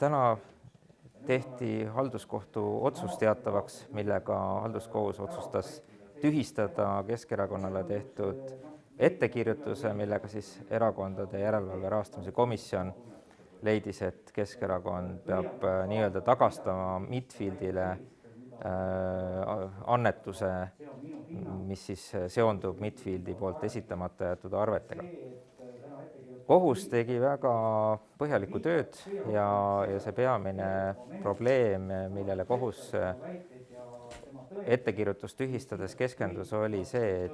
Täna tehti halduskohtu otsus teatavaks, millega halduskohus otsustas tühistada Keskerakonnale tehtud ettekirjutuse, millega siis Erakondade Järelevalve Rahastamise Komisjon leidis, et Keskerakond peab nii-öelda tagastama Midfieldile annetuse, mis siis seondub Midfieldi poolt esitamata jäetud arvetega. Kohus tegi väga põhjalikku tööd ja see peamine probleem, millele kohus ettekirjutust tühistades keskendus, oli see,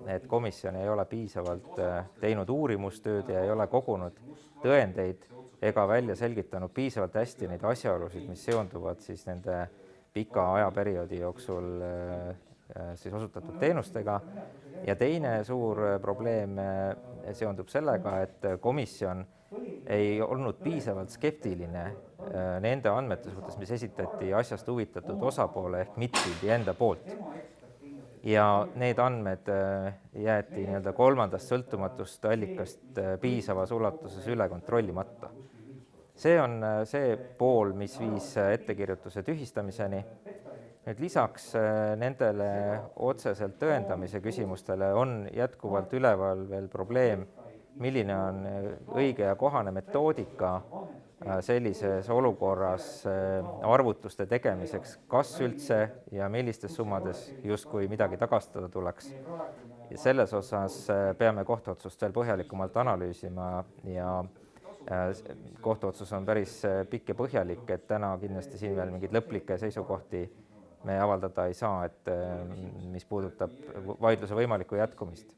et komisjon ei ole piisavalt teinud uurimustööd ja ei ole kogunud tõendeid ega välja selgitanud piisavalt hästi neid asjaolusid, mis seonduvad siis nende pika ajaperioodi jooksul siis osutatud teenustega. Ja teine suur probleem seondub sellega, et komisjon ei olnud piisavalt skeptiline nende andmete suhtes, mis esitati asjast huvitatud osapoole ehk Midfieldi enda poolt. Ja need andmed jäeti nii-öelda kolmandast sõltumatust allikast piisavas ulatuses üle kontrollimata. See on see pool, mis viis ettekirjutuse tühistamiseni. Nüüd lisaks nendele otseselt tõendamise küsimustele on jätkuvalt üleval veel probleem, milline on õige ja kohane metoodika sellises olukorras arvutuste tegemiseks, kas üldse ja millistes summades justkui midagi tagastada tuleks. Ja selles osas peame kohtuotsust veel põhjalikumalt analüüsima ja kohtuotsus on päris pikk ja põhjalik, et täna kindlasti siin veel mingid lõplikke seisukohti me avaldada ei saa, et mis puudutab vaidluse võimalikku jätkumist.